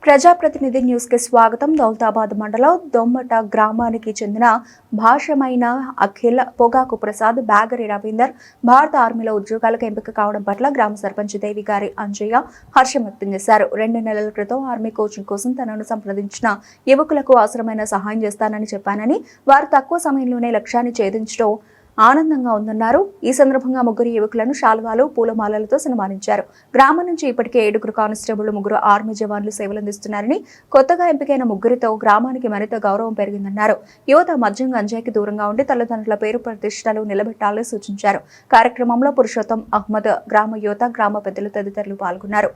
ప్రజాప్రతినిధి న్యూస్ కి స్వాగతం. దౌలతాబాద్ మండలం దొమ్మట గ్రామానికి చెందిన భాషమైన అఖిల్, పొగాకు ప్రసాద్, బ్యాగరి రవీందర్ భారత ఆర్మీలో ఉద్యోగాలకు ఎంపిక కావడం పట్ల గ్రామ సర్పంచ్ దేవి గారి అంజయ్య హర్షం వ్యక్తం చేశారు. 2 నెలల క్రితం ఆర్మీ కోచింగ్ కోసం తనను సంప్రదించిన యువకులకు అవసరమైన సహాయం చేస్తానని చెప్పానని, వారు తక్కువ సమయంలోనే లక్ష్యాన్ని ఛేదించడం ఆనందంగా ఉందన్నారు. ఈ సందర్భంగా ముగ్గురు యువకులను శాల్వాలు, పూలమాలలతో సన్మానించారు. గ్రామం నుంచి ఇప్పటికే 7 కానిస్టేబుల్, 3 ఆర్మీ జవాన్లు సేవలందిస్తున్నారని, కొత్తగా ఎంపికైన ముగ్గురితో గ్రామానికి మరింత గౌరవం పెరిగిందన్నారు. యువత మద్యం, గంజాయికి దూరంగా ఉండి తల్లిదండ్రుల పేరు ప్రతిష్టలు నిలబెట్టాలని సూచించారు. కార్యక్రమంలో పురుషోత్తం, అహ్మద్, గ్రామ యువత, గ్రామ పెద్దలు తదితరులు పాల్గొన్నారు.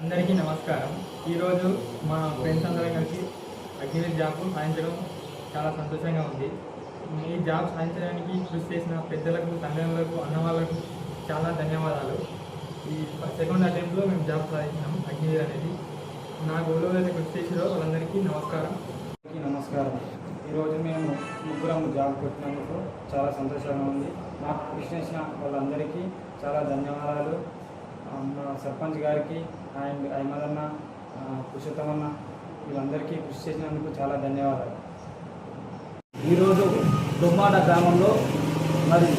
అందరికీ నమస్కారం. ఈరోజు మా ఫ్రెండ్స్ అందరం కలిసి అగ్నివీర్ జాబ్ సాధించడం చాలా సంతోషంగా ఉంది. ఈ జాబ్ సాధించడానికి కృషి చేసిన పెద్దలకు, తల్లిదండ్రులకు, అన్నవాళ్ళకు చాలా ధన్యవాదాలు. ఈ సెకండ్ అటెంప్ట్లో మేము జాబ్ సాధించినాం అగ్నివీర్ అనేది. నా గోల్లో అయితే కృషి చేసిరో వాళ్ళందరికీ నమస్కారం. ఈరోజు మేము ముగ్గురం జాబ్ కొట్టినందుకు చాలా సంతోషంగా ఉంది. నాకు కృషి చేసిన వాళ్ళందరికీ చాలా ధన్యవాదాలు. మా సర్పంచ్ గారికి అండ్ అహ్మద్ అన్న, పురుషోత్తం అన్న, వీళ్ళందరికీ కృషి చేసినందుకు చాలా ధన్యవాదాలు. ఈరోజు దొమ్మాట గ్రామంలో మరి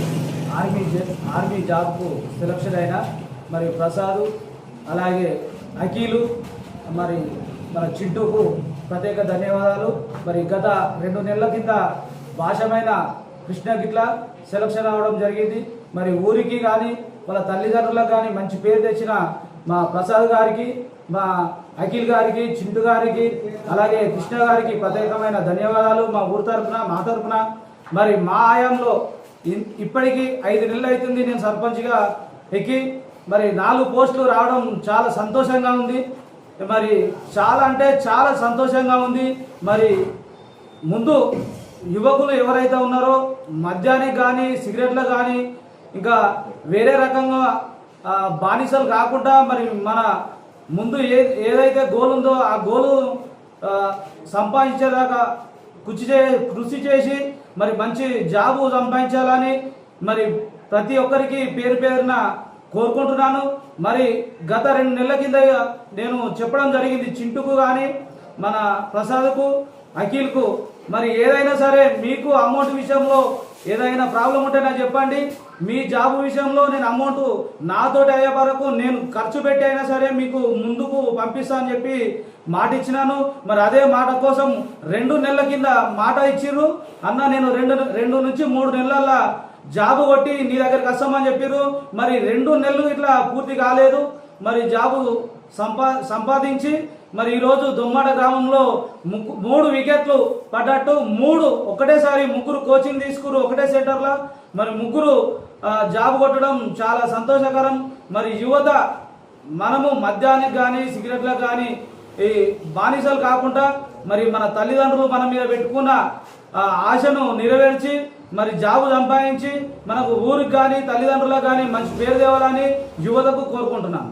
ఆర్మీ జాబ్కు సెలక్షన్ అయిన మరి ప్రసాద్, అలాగే అఖిలు, మరి మన చింటూకు ప్రత్యేక ధన్యవాదాలు. మరి గత 2 నెలల కింద భాషమైన కృష్ణ గిట్ల సెలక్షన్ అవ్వడం జరిగింది. మరి ఊరికి కానీ వాళ్ళ తల్లిదండ్రులకు కానీ మంచి పేరు తెచ్చిన మా ప్రసాద్ గారికి, మా అఖిల్ గారికి, చింటు గారికి, అలాగే కృష్ణ గారికి ప్రత్యేకమైన ధన్యవాదాలు. మా ఊరి తరఫున, మా తరఫున. మరి మా ఆయంలో ఇప్పటికీ 5 నెలలు అవుతుంది నేను సర్పంచ్గా ఎక్కి. మరి 4 పోస్టులు రావడం చాలా సంతోషంగా ఉంది. మరి చాలా అంటే చాలా సంతోషంగా ఉంది. మరి ముందు యువకులు ఎవరైతే ఉన్నారో మద్యానికి కానీ, సిగరెట్లకు కానీ, ఇంకా వేరే రకంగా బానిసలు కాకుండా మరి మన ముందు ఏదైతే గోల్ ఉందో ఆ గోలు సంపాదించేదాకా కృషి చేసి మరి మంచి జాబు సంపాదించాలని మరి ప్రతి ఒక్కరికి పేరు పేరున కోరుకుంటున్నాను. మరి గత 2 నెలల కింద నేను చెప్పడం జరిగింది చింటుకు కానీ, మన ప్రసాద్కు, అఖిల్కు, మరి ఏదైనా సరే మీకు అమౌంట్ విషయంలో ఏదైనా ప్రాబ్లం ఉంటే నాకు చెప్పండి. మీ జాబ్ విషయంలో నేను అమౌంట్ నాతోటి అయ్యే వరకు నేను ఖర్చు పెట్టి అయినా సరే మీకు ముందుకు పంపిస్తానని చెప్పి మాట ఇచ్చినాను. మరి అదే మాట కోసం 2 నెలల కింద మాట ఇచ్చిర్రు. అన్న నేను 2 నుంచి 3 నెలల జాబు కొట్టి నీ దగ్గరికి వస్తామని చెప్పారు. మరి 2 నెలలు ఇట్లా పూర్తి కాలేదు. మరి జాబు సంపాదించి మరి ఈరోజు దొమ్మాట గ్రామంలో 3 వికెట్లు పడ్డట్టు, 3 ఒకటేసారి 3 కోచింగ్ తీసుకురు ఒకటే సెంటర్లో. మరి 3 జాబ్ కొట్టడం చాలా సంతోషకరం. మరి యువత మనము మద్యానికి కానీ, సిగరెట్లకు కానీ ఈ బానిసలు కాకుండా మరి మన తల్లిదండ్రులు మన మీద పెట్టుకున్న ఆశను నెరవేర్చి మరి జాబు సంపాదించి మనకు ఊరికి కానీ, తల్లిదండ్రులకు కానీ మంచి పేరు తేవాలని యువతకు కోరుకుంటున్నాను.